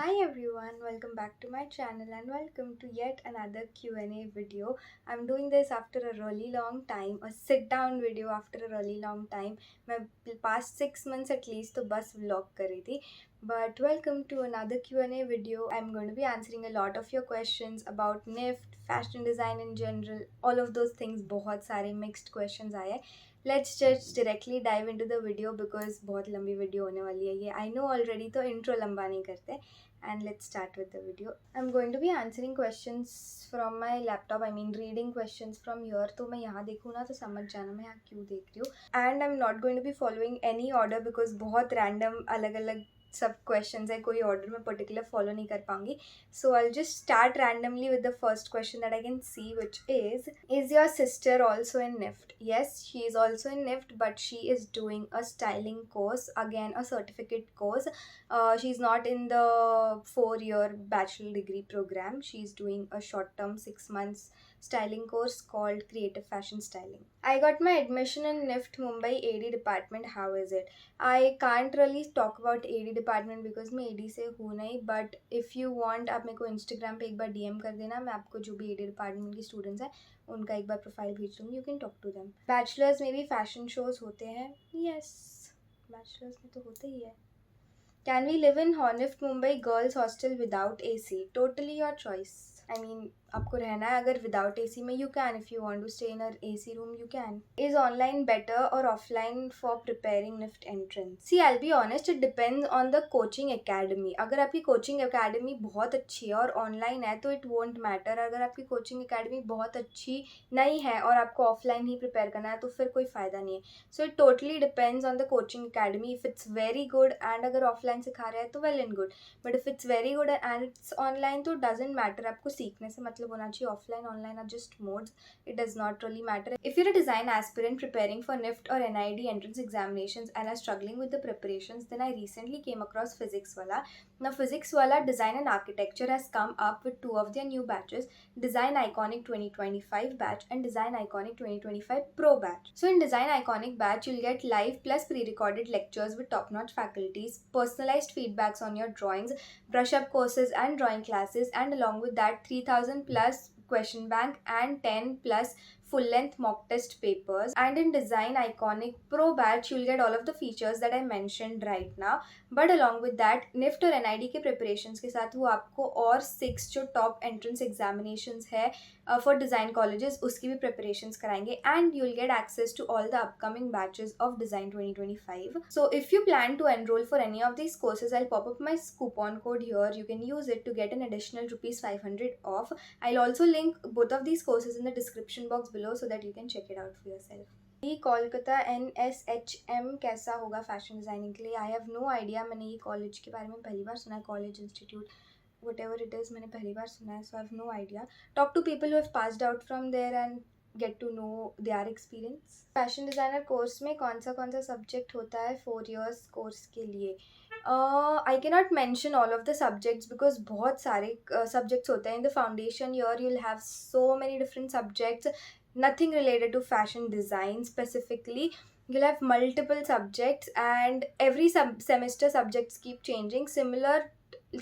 Hi everyone, welcome back to my channel and welcome to yet another Q&A video. I'm doing this after a really long time, a sit down video after a really long time. मैं past 6 months at least तो बस vlog कर रही थी. But welcome to another Q&A video. I'm going to be answering a lot of your questions about NIFT, fashion design in general, all of those things. बहुत सारे mixed questions आए. Let's just directly dive into the video because बहुत लंबी video होने वाली है ये. I know already तो intro लंबा नहीं करते. And let's start with the video. I'm going to be answering questions from my laptop. I mean reading questions from here. तो मैं यहाँ देखूँ ना तो समझ जाना मैं यहाँ क्यों देख रही हूँ. And I'm not going to be following any order because बहुत random अलग अलग सब questions है, कोई order में particular follow नहीं कर पाऊँगी. So I'll just start randomly with the first question that I can see, which is your sister also in NIFT? Yes, she is also in NIFT, but she is doing a styling course, again a certificate course. She's not in the 4-year bachelor degree program. She's doing a short-term 6 months styling course called Creative Fashion Styling. I got my admission in NIFT Mumbai AD department. How is it? I can't really talk about AD department because मैं AD से हूँ नहीं, but if you want आप मेरे को Instagram पे एक बार DM कर देना, मैं आपको जो भी AD department के students हैं उनका एक बार प्रोफाइल भेज दूँगी. You can talk to them. Bachelors में भी fashion shows होते हैं. Yes, bachelors में तो होते ही है. Can we live in NIFT Mumbai girls hostel without AC? Totally your choice. I mean, आपको रहना है अगर without AC में you can. If you want to stay in an AC room, you can. Is online better or offline for preparing NIFT entrance? See, I'll be honest, it depends on the coaching academy. अगर आपकी coaching academy बहुत अच्छी है और online है तो it won't matter. अगर आपकी coaching academy बहुत अच्छी नहीं है और आपको offline ही prepare करना है तो फिर कोई फ़ायदा नहीं है. So it totally depends on the coaching academy. If it's very good and अगर offline सिखा रहा है तो well and good. But if it's very good and it's online तो doesn't matter. आपको सीखने से मतलब होना चाहिए. Offline, online are just modes. It does not really matter. If you're a design aspirant preparing for NIFT or NID entrance examinations and are struggling with the preparations, then I recently came across Physics Wala. Now Physics Wala Design and Architecture has come up with 2 of their new batches, Design Iconic 2025 batch and Design Iconic 2025 Pro batch. So in Design Iconic batch, you'll get live plus pre-recorded lectures with top-notch faculties, personalized feedbacks on your drawings, brush-up courses and drawing classes, and along with that 3000 plus question bank and 10 plus full-length mock test papers. And in Design Iconic Pro batch, you'll get all of the features that I mentioned right now. But along with that, NIFT और NID के preparations के साथ वो आपको और 6 जो top entrance examinations है for design colleges उसकी भी preparations कराएंगे. And you'll get access to all the upcoming batches of Design 2025. So if you plan to enroll for any of these courses, I'll pop up my coupon code here. You can use it to get an additional ₹500 off. I'll also link both of these courses in the description box below so that you can check it out for yourself. Kolkata NSHM कैसा होगा fashion designing के लिए? I have no idea. मैंने ये college के बारे में पहली बार सुना है. College institute whatever it is मैंने पहली बार सुना है. So I have no idea. Talk to people who have passed out from there and get to know their experience. Fashion designer course में कौन सा सब्जेक्ट होता है 4 years कोर्स के लिए? I cannot mention all of the subjects because बहुत सारे subjects होते हैं. In the foundation year you'll have so many different subjects, nothing related to fashion design specifically. You'll have multiple subjects and every semester subjects keep changing.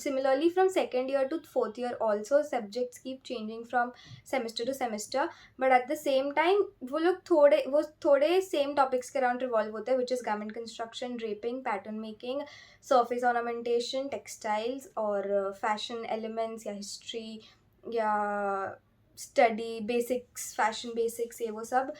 Similarly from second year to 4th year also subjects keep changing from semester to semester, but at the same time वो थोड़े same topics के around revolve होते हैं, which is garment construction, draping, pattern making, surface ornamentation, textiles और fashion elements या history या study basics, fashion basics ये वो सब,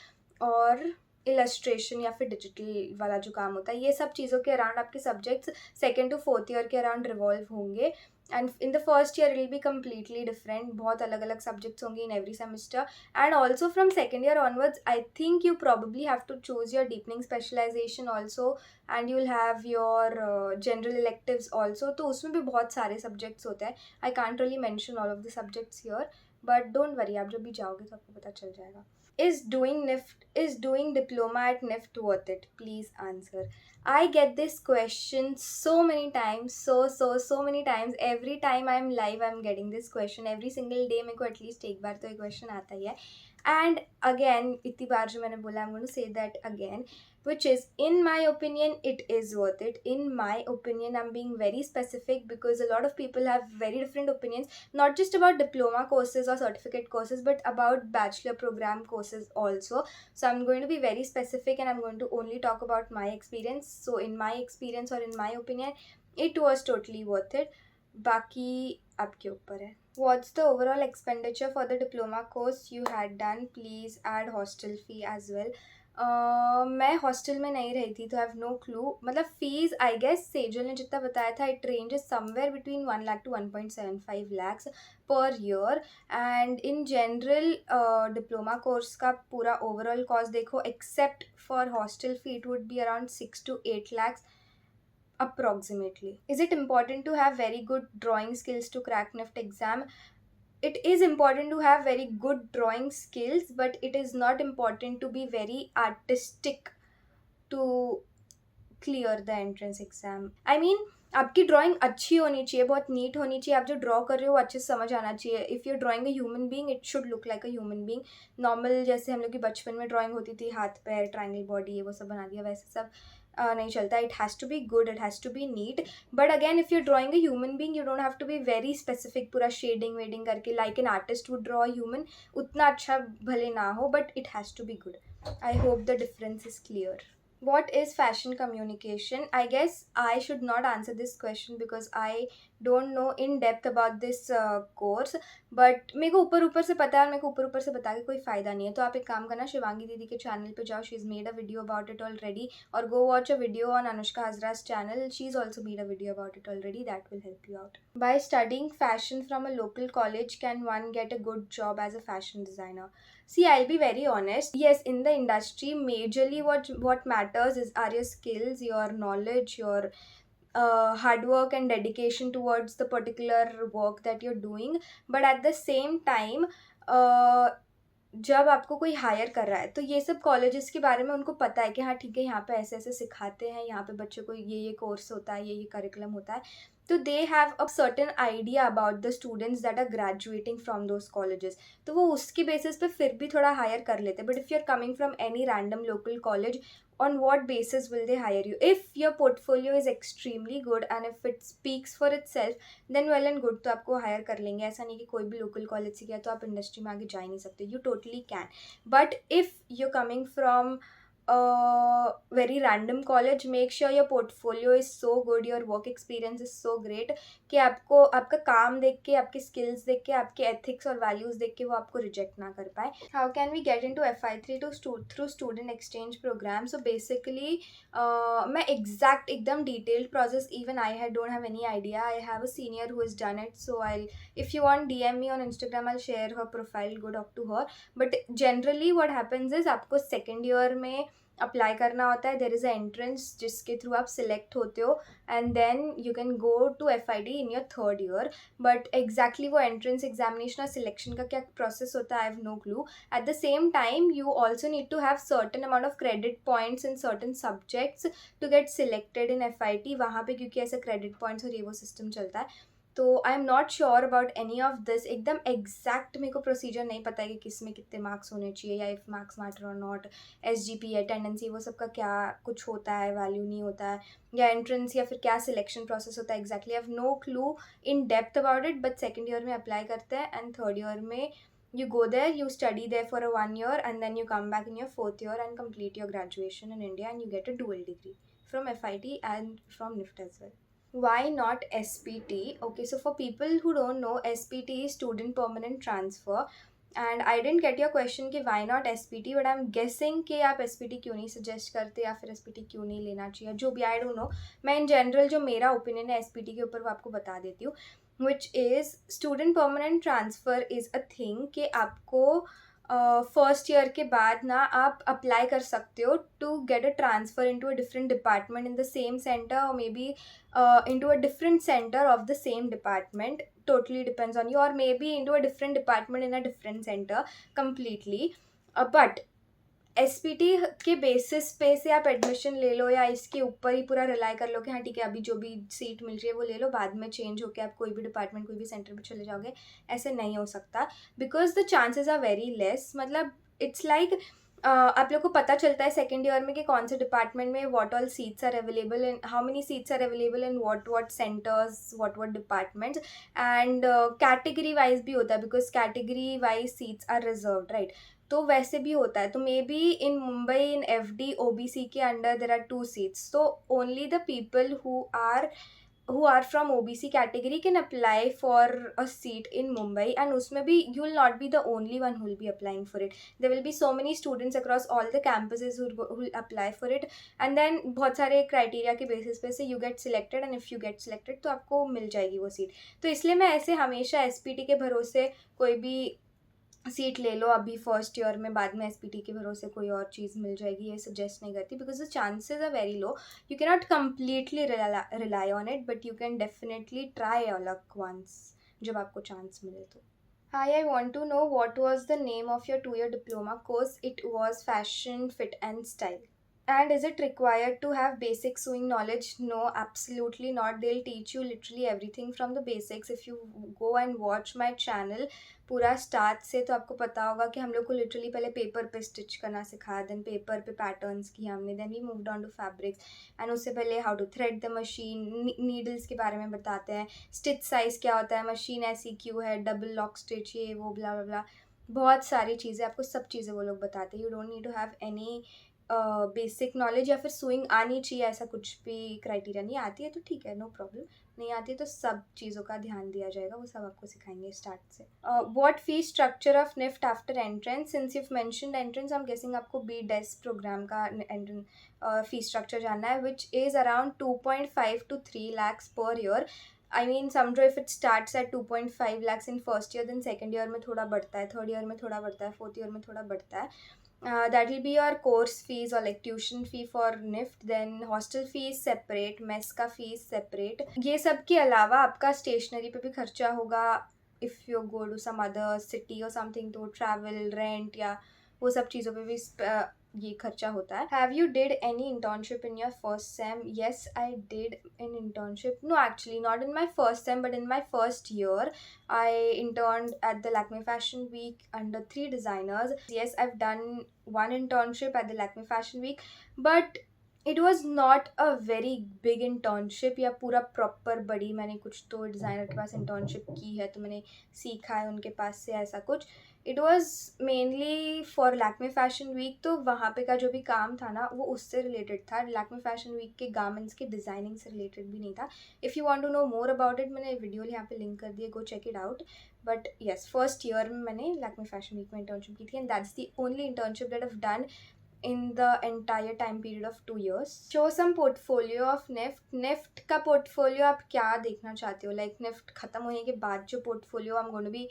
और इलस्ट्रेशन या फिर डिजिटल वाला जो काम होता है, ये सब चीज़ों के अराउंड आपके subjects 2nd to 4th year के अराउंड रिवॉल्व होंगे. And in the first year it will be completely different. बहुत अलग अलग सब्जेक्ट्स होंगे in every semester. And also from second year onwards I think you probably have to choose your deepening specialisation also and you will have your general electives also. तो उसमें भी बहुत सारे subjects होते हैं. I can't really mention all of the subjects here, but don't worry, आप जब भी जाओगे तो आपको पता चल जाएगा. is doing diploma at NIFT worth it? Please answer. I get this question so many times, so many times. Every time I'm live, I'm getting this question. Every single day मेरे को at least एक बार तो ये question आता ही है. And again, इतनी बार जो मैंने बोला, I'm going to say that again, which is, in my opinion, it is worth it. In my opinion, I'm being very specific because a lot of people have very different opinions, not just about diploma courses or certificate courses, but about bachelor program courses also. So I'm going to be very specific and I'm going to only talk about my experience. So in my experience, or in my opinion, it was totally worth it. बाकी आपके ऊपर है. What's the overall expenditure for the diploma course you had done? Please add hostel fee as well. मैं hostel में नहीं रही थी तो आई हैव नो क्लू. मतलब फीस आई गेस सेजल ने जितना बताया था, it ranges somewhere between 1 lakh to 1.75 lakhs per year. And in general diploma course का पूरा ओवरऑल कॉस्ट देखो, except for hostel fee, it would be around 6 to 8 lakhs approximately. Is it important to have very good drawing skills to crack NIFT exam? It is important to have very good drawing skills, but it is not important to be very artistic to clear the entrance exam. I mean, आपकी drawing अच्छी होनी चाहिए, बहुत NEET होनी चाहिए. आप जो draw कर रहे हो अच्छे से समझ आना चाहिए. If you drawing a human being, it should look like a human being. Normal जैसे हम लोग की बचपन में ड्राइंग होती थी, हाथ पैर ट्रायंगल बॉडी ये वो सब बना दिया, वैसे सब नहीं चलता. It has to be good, it has to be neat. But again, if you drawing a human being, you don't have to be very specific, पूरा शेडिंग वेडिंग करके like an artist would draw human. उतना अच्छा भले ना हो, but it has to be good. I hope the difference is clear. What is fashion communication? I guess I should not answer this question because I don't know in depth about this course. But मेरे को ऊपर से पता है और मेरे को ऊपर से बता के कोई फ़ायदा नहीं है. तो आप एक काम करना, शिवांगी दीदी के चैनल पे जाओ. She is made a video about it already. और go watch a video on Anushka Hazra's channel. She is also made a video about it already. That will help you out. By studying fashion from a local college, can one get a good job as a fashion designer? See, I'll be very honest. Yes, in the industry, majorly what matters are your skills, your knowledge, your hard work and dedication towards the particular work that you're doing. But at the same time, जब आपको कोई higher कर रहा है तो ये सब colleges के बारे में उनको पता है कि हाँ ठीक है, यहाँ पे ऐसे ऐसे सिखाते हैं, यहाँ पे बच्चों को ये कोर्स होता है, ये करिकुलम होता है. तो they have a certain idea about the students that are graduating from those colleges. तो वो उसकी बेसिस पे फिर भी थोड़ा हायर कर लेते हैं. But if you are coming from any random local college, on what basis will they hire you? If your portfolio is extremely good and if it speaks for itself, then well and good, तो आपको hire कर लेंगे. ऐसा नहीं कि कोई भी local college से किया तो आप industry में आगे जा ही नहीं सकते. You totally can. But if you're coming from a very random college, make sure your portfolio is so good, your work experience is so great कि आपको आपका काम देख के, आपके skills देख के, आपके ethics और values देख के वो आपको reject ना कर पाए. How can we get into FI3 through student exchange program? So basically, मैं exact एकदम detailed process even I don't have any idea. I have a senior who has done it, so if you want DM me on Instagram, I'll share her profile, go talk to her. But generally what happens is आपको second year में apply करना होता है. There is a entrance जिसके through आप select होते हो and then you can go to FID in your third year. But exactly वो एंट्रेंस एग्जामिनेशन और सिलेक्शन का क्या प्रोसेस होता है, I have no clue. At the same time you also need to have certain amount of credit points in certain subjects to get selected in FIT. वहाँ पे क्योंकि ऐसे क्रेडिट पॉइंट्स और ये वो सिस्टम चलता है. तो I am not sure about any of this. एकदम एग्जैक्ट मेरे को प्रोसीजर नहीं पता है कि किस में कितने मार्क्स होने चाहिए या इफ़ मार्क्स मैटर और नॉट. SGP अटेंडेंसी वो सब का क्या कुछ होता है, वैल्यू नहीं होता है, या एंट्रेंस या फिर क्या सिलेक्शन प्रोसेस होता है, exactly I have no clue in depth about it. But second year में अप्लाई करते हैं एंड थर्ड ईयर में you go there, you study there for a 1 year and then you come back in your fourth year and complete your graduation in India and you get a dual degree from FIT and from NIFT as well. Why not SPT? Okay, so for people who don't know, SPT is Student Permanent Transfer. And I didn't get your question कि why not SPT, but I'm guessing कि आप SPT क्यों नहीं suggest करते या फिर SPT क्यों नहीं लेना चाहिए, जो भी I don't know. मैं in general जो मेरा opinion है SPT के ऊपर वो आपको बता देती हूँ. Which is Student Permanent Transfer is a thing कि आपको फर्स्ट ईयर के बाद ना आप अप्लाई कर सकते हो to get a transfer into a different department in the same centre और maybe into a different centre of the same department. Totally depends on you, or maybe into a different department in a different center completely. But SPT के basis पे से आप admission ले लो या इसके ऊपर ही पूरा रिलाई कर लो कि हाँ ठीक है अभी जो भी सीट मिल रही है वो ले लो, बाद में चेंज होकर आप कोई भी डिपार्टमेंट कोई भी सेंटर पे चले जाओगे, ऐसे नहीं हो सकता because the chances are very less. मतलब इट्स लाइक आप लोग को पता चलता है सेकेंड ईयर में कि कौन से डिपार्टमेंट में what all seats are available in, how many seats are available in what centres, what departments. And category wise भी होता है because category wise seats are reserved, right. तो वैसे भी होता है. तो maybe in Mumbai in FD OBC के अंडर देर आर 2 seats, तो only the people who are from OBC category can apply for a seat in Mumbai, and उसमें भी you will not be the only one who will be applying for it. There will be so many students across all the campuses who will apply for it, and then बहुत सारे criteria के basis पे से you get selected, and if you get selected तो आपको मिल जाएगी वो seat. तो इसलिए मैं ऐसे हमेशा एसपीटी के भरोसे कोई भी सीट ले लो अभी फर्स्ट ईयर में, बाद में एसपीटी के भरोसे कोई और चीज़ मिल जाएगी, ये सजेस्ट नहीं करती because the chances are very low. You can not completely rely on it, but you can definitely try your luck once जब आपको चांस मिले तो. Hi, I want to know what was the name of your 2-year diploma course? It was Fashion, Fit and Style. And is it required to have basic sewing knowledge? No, absolutely not. They'll teach you literally everything from the basics. If you go and watch my channel पूरा start से, तो आपको पता होगा कि हम लोग को लिटरली पहले पेपर पे स्टिच करना सिखाया, देन पेपर पे पैटर्न्स किया हमने, then we moved on to fabrics, and उससे पहले how to thread the machine, needles के बारे में बताते हैं, स्टिच साइज़ क्या होता है, मशीन ऐसी क्यों है, डबल लॉक स्टिच, ये वो ब्ला ब्ला ब्ला, बहुत सारी चीज़ें, आपको सब चीज़ें वो लोग बताते हैं. You don't need to have any basic knowledge या फिर स्विंग आनी चाहिए, ऐसा कुछ भी क्राइटेरिया नहीं. आती है तो ठीक है, नो प्रॉब्लम. नहीं आती तो सब चीज़ों का ध्यान दिया जाएगा, वो सब आपको सिखाएंगे स्टार्ट से. What fee structure of NIFT after entrance? Since you mentioned entrance, I am guessing आपको B.des प्रोग्राम का फी स्ट्रक्चर जानना है, which is around 2.5 to 3 lakhs per year. I mean समझो if it starts at 2.5 lakhs in first year, then second year में थोड़ा बढ़ता है, third year में थोड़ा बढ़ता है, फोर्थ ईयर में थोड़ा बढ़ता है. That will be your course fees or like tuition fee for NIFT. Then hostel fees separate, mess का fees separate. ये सब के अलावा आपका stationery पे भी खर्चा होगा if you go to some other city or something, तो travel, rent या वो सब चीज़ों पे भी ये खर्चा होता है. Have you did any internship in your first sem? Yes, I did an internship. No, actually not in my first sem, but in my first year I interned at the Lakme Fashion Week under 3 designers. Yes, I've done one internship at the Lakme Fashion Week, but it was not a very big internship या पूरा proper बड़ी. मैंने कुछ तो designer के पास internship की है तो मैंने सीखा है उनके पास से ऐसा कुछ. It was mainly for Lakme fashion week, तो वहाँ पे का जो भी काम था ना वो उससे रिलेटेड था. लैक्मे फैशन वीक के गारमेंट्स के डिज़ाइनिंग से रिलेटेड भी नहीं था. If you want to know more about it, मैंने वीडियो यहाँ पे लिंक कर दिया, go check it out. But yes, first year में मैंने लैक्मे फैशन वीक में इंटर्नशिप की थी, and that's the only internship that I've done in the entire time period of 2 years. Show some portfolio of NIFT. NIFT का portfolio आप क्या देखना चाहते हो? Like NIFT ख़त्म होने के बाद जो portfolio I'm going to be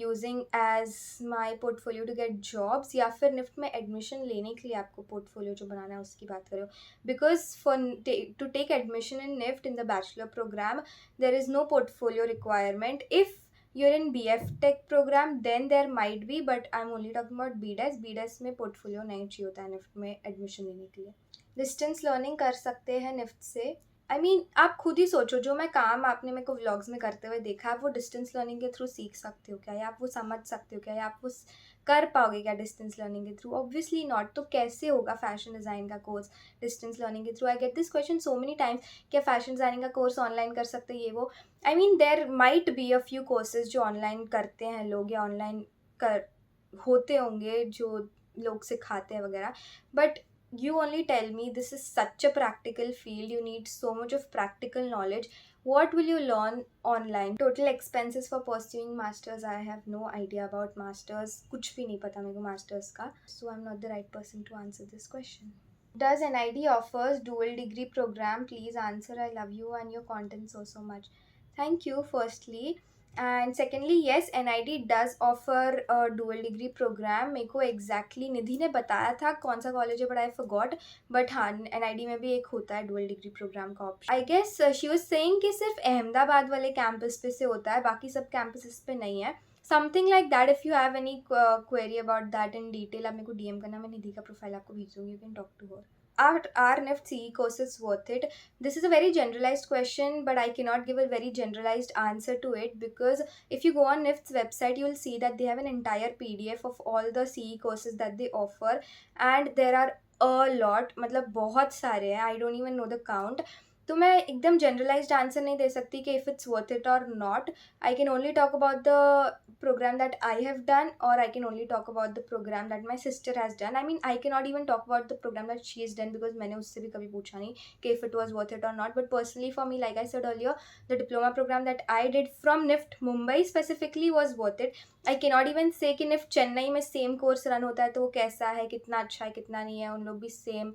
using as my portfolio to get jobs, या फिर NIFT में admission लेने के लिए आपको portfolio जो बनाना है उसकी बात करो. Because to take admission in NIFT in the bachelor program, there is no portfolio requirement. If you're in B.ftech program, then there might be, but I'm only talking about B.des. B.des में portfolio नहीं चाहिए होता है NIFT में admission लेने के लिए. Distance learning कर सकते हैं निफ्ट से? आई मीन आप खुद ही सोचो, जो मैं काम आपने मेरे को व्लॉग्स में करते हुए देखा, आप वो डिस्टेंस लर्निंग के थ्रू सीख सकते हो क्या, या आप वो समझ सकते हो क्या, या आप वो कर पाओगे क्या डिस्टेंस लर्निंग के थ्रू? Obviously not. तो कैसे होगा फैशन डिज़ाइन का कोर्स डिस्टेंस लर्निंग के through? I get this question so many times, क्या फैशन डिज़ाइनिंग का कोर्स ऑनलाइन कर सकते हैं, ये वो. I mean there might be a few courses जो ऑनलाइन करते हैं लोग, या ऑनलाइन कर होते होंगे जो लोग सिखाते हैं वगैरह, but you only tell me. This is such a practical field, you need so much of practical knowledge. What will you learn online? Total expenses for pursuing masters, I have no idea about masters. कुछ भी नहीं पता मेरे को masters का, so I'm not the right person to answer this question. Does NID offers dual degree program? Please answer. I love you and your content so much. Thank you firstly. And secondly yes, NID does offer dual degree programme. मेरे को exactly निधि ने बताया था कौन सा college है, but I forgot. But हाँ, NID में भी एक होता है डुअल डिग्री प्रोग्राम का option. I guess she was saying कि सिर्फ अहमदाबाद वाले कैंपस पे से होता है, बाकी सब कैंपसेस पे नहीं है. Something like that. If you have any query about that in detail, आप मेरे को DM करना, मैं निधि का प्रोफाइल आपको भेज दूँगी, you can talk to her. Are NIFT CE courses worth it? This is a very generalized question, but I cannot give a very generalized answer to it, because if you go on NIFT's website, you will see that they have an entire PDF of all the CE courses that they offer, and there are a lot, मतलब बहुत सारे हैं, I don't even know the count. तो मैं एकदम generalised answer नहीं दे सकती कि इफ़ इट्स वर्थ इट और not. I can only talk about the program that I have done, or I can only talk about the program that my sister has done. I mean, I cannot even talk about the program that she has done, because मैंने उससे भी कभी पूछा नहीं कि if it was worth it or not. But personally for me, like I said earlier, the diploma program that I did from NIFT Mumbai specifically was worth it. I cannot even say कि NIFT Chennai में same course run होता है तो वो कैसा है, कितना अच्छा है, कितना नहीं है, उन लोग भी सेम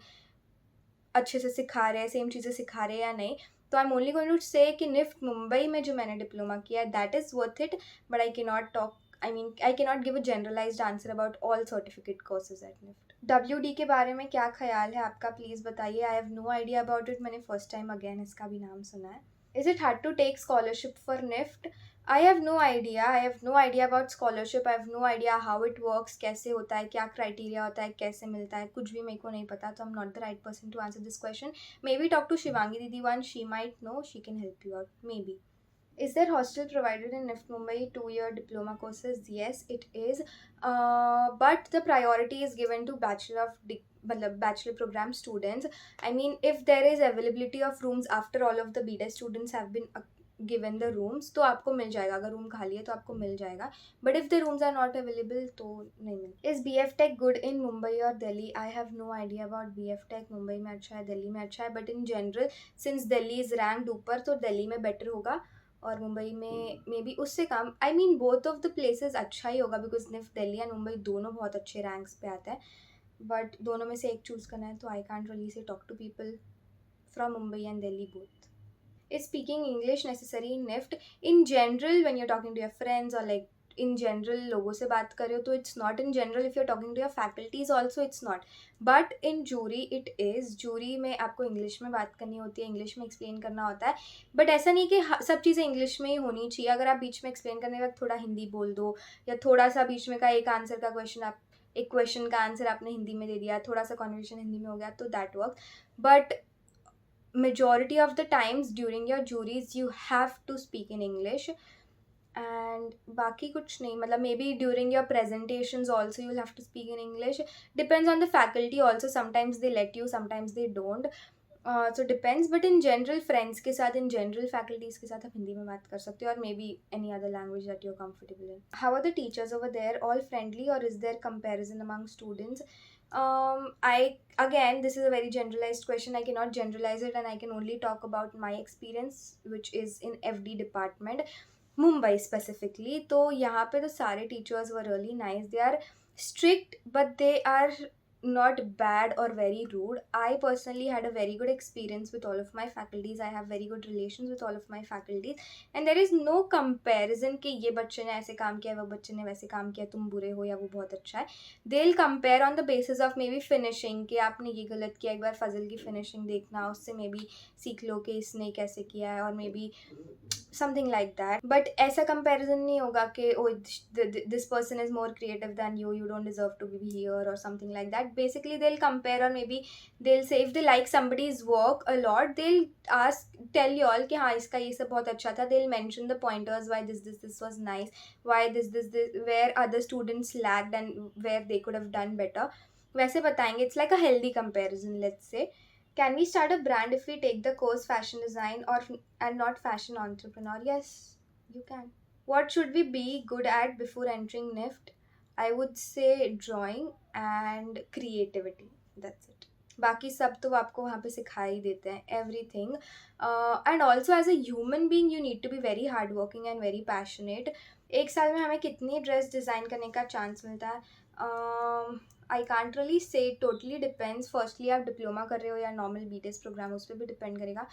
अच्छे से सिखा रहे हैं, सेम चीज़ें सिखा रहे हैं या नहीं. तो I am only going to say कि निफ्ट मुंबई में जो मैंने डिप्लोमा किया है that is worth it, but I cannot talk, I mean I cannot give a generalised answer about all certificate courses at NIFT. WD के बारे में क्या ख्याल है आपका, प्लीज़ बताइए. I have no idea about it, मैंने फर्स्ट टाइम अगेन इसका भी नाम सुना है. Is it hard to take scholarship for NIFT? I have no idea. I have no idea about scholarship. I have no idea how it works, कैसे होता है, क्या criteria होता है, कैसे मिलता है, कुछ भी मेरे को नहीं पता. तो I'm not the right person to answer this question. Maybe talk to Shivangi Didi once. She might know. She can help you out. Maybe. Is there hostel provided in NIFT Mumbai 2-year diploma courses? Yes, it is. But the priority is given to bachelor program students. I mean, if there is availability of rooms after all of the B.des students have been given the rooms, तो आपको मिल जाएगा. अगर room खाली है तो आपको मिल जाएगा, but if the rooms are not available तो नहीं मिल. Is B.ftech good in Mumbai और Delhi? I have no idea about B.ftech. Mumbai में अच्छा है, दिल्ली में अच्छा है, but in general since Delhi is ranked ऊपर, तो दिल्ली में बेटर होगा, और मुंबई में मे बी उससे कम. I mean both of the places अच्छा ही होगा, बिकॉज निफ्ट दिल्ली एंड मुंबई दोनों बहुत अच्छे रैंक्स पे आता है, बट दोनों में से एक चूज़ करना है, तो I can't really say talk to people from Mumbai and Delhi both. Is speaking English necessary in NIFT? In general, when you're talking to your friends or like in general लोगों से बात कर रहे हो तो it's not. In general, if you're talking to your faculties also, it's not. But in jury it is. jury में आपको English में बात करनी होती है, इंग्लिश में एक्सप्लेन करना होता है, बट ऐसा नहीं कि सब चीज़ें इंग्लिश में ही होनी चाहिए. अगर आप बीच में एक्सप्लेन करने के बाद थोड़ा हिंदी बोल दो, या थोड़ा सा बीच में का एक आंसर का क्वेश्चन, आप एक क्वेश्चन का आंसर आपने हिंदी में दे दिया, थोड़ा सा कॉन्वर्सेशन हिंदी में हो गया, तो that work. But majority of the times during your juries you have to speak in English. And बाकी कुछ नहीं, मतलब maybe during your presentations also you'll have to speak in English. Depends on the faculty also, sometimes they let you, sometimes they don't. So depends, but in general friends के साथ, in general faculties के साथ आप हिंदी में बात कर सकते हो, और maybe any other language that you're comfortable in. How are the teachers over there, all friendly, or is there comparison among students? Again, this is a very generalized question. I cannot generalize it, and I can only talk about my experience, which is in FD department, Mumbai specifically. तो यहाँ पे तो सारे teachers were really nice. They are strict, but they are not bad or very rude. I personally had a very good experience with all of my faculties. I have very good relations with all of my faculties, and there is no comparison कि ये बच्चे ने ऐसे काम किया, वो बच्चे ने वैसे काम किया, तुम बुरे हो या वो बहुत अच्छा है. They'll compare on the basis of maybe finishing, कि आपने ये गलत किया, एक बार फजल की फिनिशिंग देखना, उससे मे बी सीख लो कि इसने कैसे किया है, और maybe something like that. But ऐसा कंपैरिजन नहीं होगा कि oh this person is more creative than you, you don't deserve to be here, और something like that. Basically they will compare, और maybe they will say if they like somebody's work a lot, they will ask, tell you all कि हाँ इसका ये सब बहुत अच्छा था. They will mention the pointers, why this was nice, why this where other students lacked and where they could have done better, वैसे बताएंगे. It's like a healthy comparison, let's say. Can we start a brand if we take the course fashion design and not fashion entrepreneur? Yes, you can. What should we be good at before entering NIFT? I would say drawing and creativity. That's it. बाकी सब तो आपको वहाँ पे सिखा ही देते हैं, everything. And also as a human being you need to be very hardworking and very passionate. एक साल में हमें कितनी ड्रेस डिज़ाइन करने का चांस मिलता है? आई कांट रियली से, टोटली डिपेंड्स. फर्स्टली आप डिप्लोमा कर रहे हो या नॉर्मल B.des प्रोग्राम, उस पर भी डिपेंड करेगा.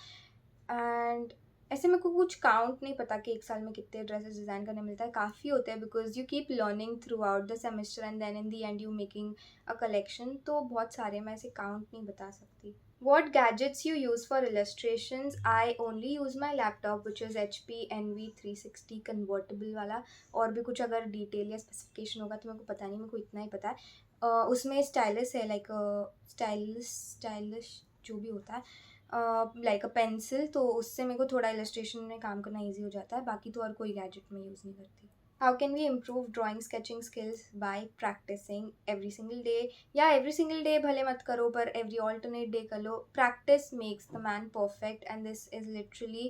एंड ऐसे मेरे को कुछ काउंट नहीं पता कि एक साल में कितने ड्रेसेस डिज़ाइन करने मिलता है. काफ़ी होते हैं, because you keep learning throughout the semester and then in the end you making a collection. तो बहुत सारे, मैं ऐसे काउंट नहीं बता सकती. What gadgets you use for illustrations? I only use my laptop, which is HP NV360 convertible वाला. और भी कुछ अगर डिटेल या स्पेसिफिकेशन होगा तो मेरे को पता नहीं, मेरे को इतना ही पता है. उसमें स्टाइलस है, लाइक स्टाइलिश जो भी होता है, लाइक अ पेंसिल, तो उससे मेरे को थोड़ा इलस्ट्रेशन में काम करना ईजी हो जाता है. बाकी तो और कोई गैजेट मैं यूज़ नहीं करती. How can we improve drawing sketching skills? By practicing every single day. Yeah, every single day भले मत करो, पर every alternate day कर लो. Practice makes the man perfect, and this is literally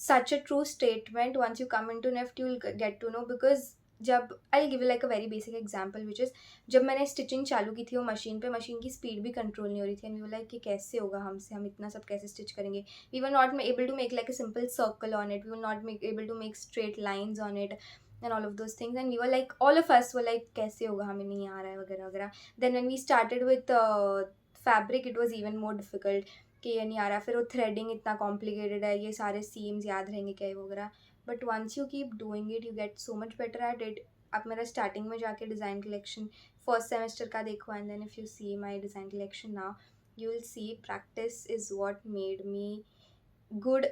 such a true statement. Once you come into NIFT, you'll get to know, because जब I'll give you like a very basic example, which is जब मैंने stitching चालू की थी वो machine पे, machine की speed भी कंट्रोल नहीं हो रही थी, एंड वी वर लाइक कि कैसे होगा हमसे, हम इतना सब कैसे स्टिच करेंगे. We were not able to make like a simple circle on it, we were not able to make straight lines on it and all of those things, and we were like, all of us were like कैसे होगा, हमें नहीं आ रहा है वगैरह वगैरह. then when we started with fabric, it was even more difficult कि ये नहीं आ रहा, फिर वो थ्रेडिंग इतना कॉम्प्लिकेटेड है, ये सारे सीम्स याद रहेंगे क्या वगैरह. But once you keep doing it, you get so much better at it. आप मेरा स्टार्टिंग में जाके डिज़ाइन कलेक्शन फर्स्ट सेमेस्टर का देखो, and then if you see my design collection now, you will see practice is what made me good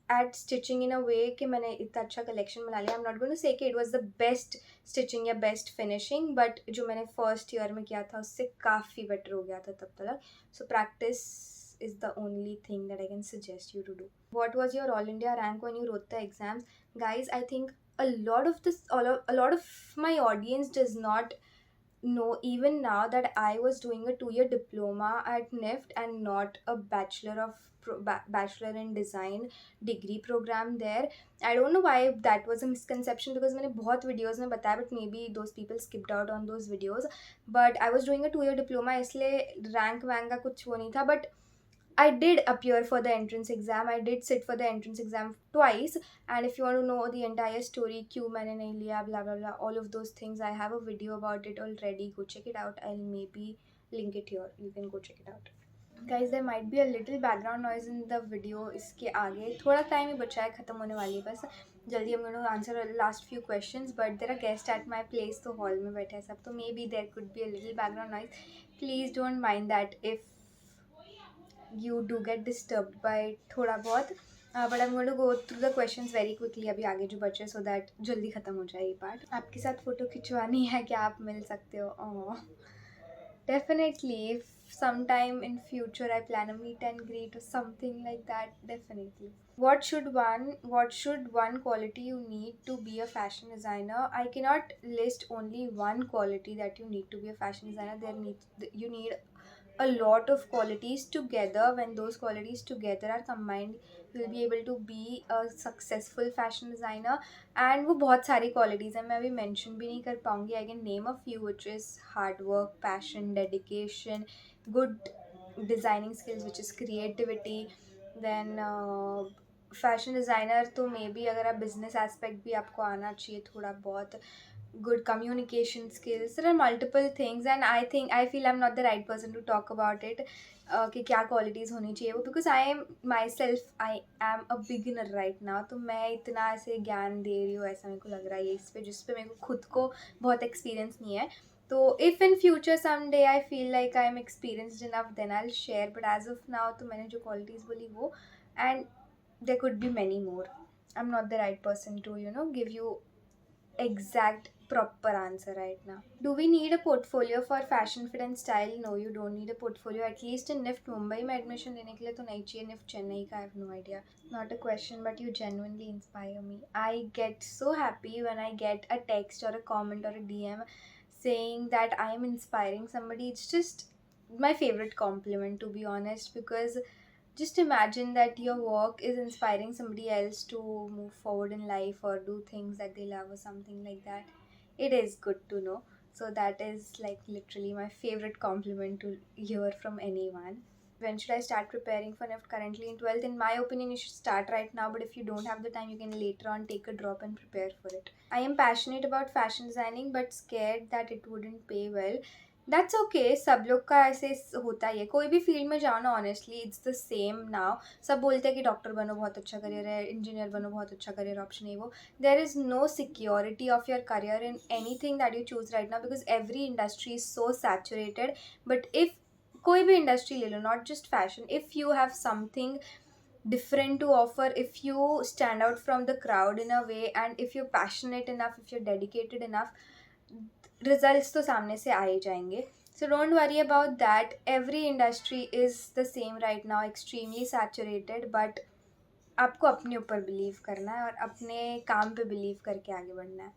at stitching in a way कि मैंने इतना अच्छा कलेक्शन बना लिया. I'm not going to say कि it was the best stitching या best finishing, but जो मैंने first year में किया था उससे काफ़ी better हो गया था तब तक. So practice is the only thing that I can suggest you to do. What was your all India rank when you wrote the exams? Guys, I think a lot of my audience does not know even now that I was doing a 2-year diploma at NIFT and not a bachelor in design degree program there. I don't know why that was a misconception, because मैंने बहुत videos में बताया, but maybe those people skipped out on those videos. But I was doing a 2-year diploma, इसलिए rank वैंक का कुछ वो नहीं था. But I did appear for the entrance exam. I did sit for the entrance exam twice. And if you want to know the entire story, क्यों मैंने नहीं लिया, blah blah blah, all of those things, I have a video about it already. Go check it out. I'll maybe link it here. You can go check it out. Guys, there might be a little background noise in the video. इसके आगे थोड़ा time ही बचा है, ख़त्म होने वाली है बस. जल्दी I'm going to answer last few questions, but there are guests at my place, तो hall में बैठे हैं सब, तो maybe there could be a little background noise. Please don't mind that if you do get disturbed by थोड़ा बहुत. But I'm going to go through the questions very quickly अभी आगे जो बचे, so that जल्दी ख़त्म हो जाए ये पार्ट. आपके साथ फ़ोटो खिंचवानी है क्या, आप मिल सकते हो. Definitely, if sometime in future I plan a meet and greet or something like that, definitely. What should one quality you need to be a fashion designer? I cannot list only one quality that you need to be a fashion designer. You need a lot of qualities together. When those qualities together are combined, you will be able to be a successful fashion designer. And वो बहुत सारी qualities हैं, मैं अभी mention भी नहीं कर पाऊँगी. I can name a few, which is hard work, passion, dedication, good designing skills, which is creativity. Then fashion designer तो मे बी अगर आप business aspect भी आपको आना चाहिए थोड़ा बहुत, good communication skills. There are multiple things, and I feel I'm not the right person to talk about it कि क्या qualities होनी चाहिए वो, because I am a beginner right now. तो मैं इतना ऐसे ज्ञान दे रही हूँ ऐसा मेरे को लग रहा है इस पे, जिस पे मेरे को खुद को बहुत experience नहीं है. तो if in future someday I feel like I am experienced enough, then I'll share. But as of now तो मैंने जो qualities बोली वो, and there could be many more. I'm not the right person to give you exact proper answer right now. Do we need a portfolio for fashion fit and style? No, you don't need a portfolio. At least in NIFT Mumbai में admission लेने के लिए तो नहीं चाहिए. NIFT Chennai का I have no idea. Not a question, but you genuinely inspire me. I get so happy when I get a text or a comment or a DM saying that I am inspiring somebody. It's just my favorite compliment, to be honest, because just imagine that your work is inspiring somebody else to move forward in life or do things that they love or something like that. It is good to know. So that is like literally my favorite compliment to hear from anyone. When should I start preparing for NIFT? Currently in 12th. In my opinion, you should start right now, but if you don't have the time, you can later on take a drop and prepare for it. I am passionate about fashion designing but scared that it wouldn't pay well. That's okay. सब लोग का ऐसे होता ही है, कोई भी field में जाओ ना, honestly it's the same now. सब बोलते हैं कि डॉक्टर बनो बहुत अच्छा करियर है, इंजीनियर बनो बहुत अच्छा करियर ऑप्शन है वो. There is no security of your career in anything that you choose right now, because every industry is so saturated. But if कोई भी इंडस्ट्री ले लो, not just fashion. If you have something different to offer, if you stand out from the crowd in a way, and if you're passionate enough, if you're dedicated enough, results तो सामने से आ ही जाएंगे. So don't worry about that. Every industry is the same right now, extremely saturated, but आपको अपने ऊपर believe करना है और अपने काम पे बिलीव करके आगे बढ़ना है.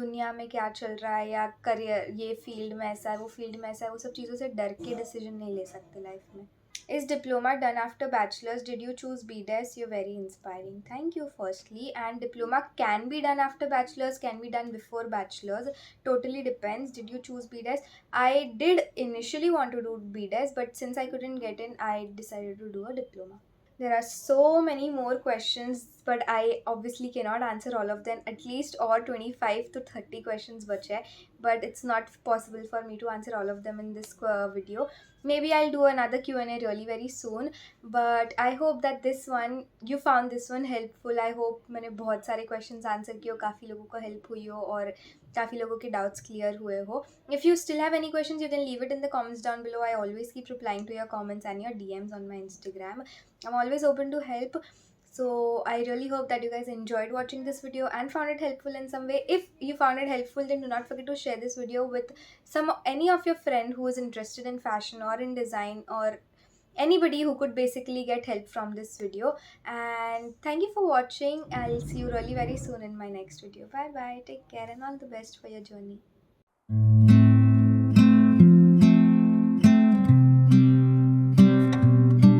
दुनिया में क्या चल रहा है या करियर, ये फील्ड में ऐसा है, वो फील्ड में ऐसा है, वो सब चीज़ों से डर के डिसीजन नहीं ले सकते लाइफ में. Is diploma done after bachelors? Did you choose B.des? You're very inspiring. Thank you, firstly. And diploma can be done after bachelors, can be done before bachelors. Totally depends. Did you choose B.des? I did initially want to do B.des, but since I couldn't get in, I decided to do a diploma. There are so many more questions, but I obviously cannot answer all of them. At least or 25 to 30 questions bache, but it's not possible for me to answer all of them in this video. Maybe I'll do another Q&A really very soon, but I hope that this one, you found this one helpful. I hope मैंने बहुत सारे questions answer किए हो, काफ़ी लोगों को help हुई हो और काफ़ी लोगों के doubts clear हुए हो. If you still have any questions, you can leave it in the comments down below. I always keep replying to your comments and your DMs on my Instagram. I'm always open to help. So I really hope that you guys enjoyed watching this video and found it helpful in some way. If you found it helpful, then do not forget to share this video with any of your friend who is interested in fashion or in design, or anybody who could basically get help from this video. And thank you for watching. I'll see you really very soon in my next video. Bye bye, take care, and all the best for your journey.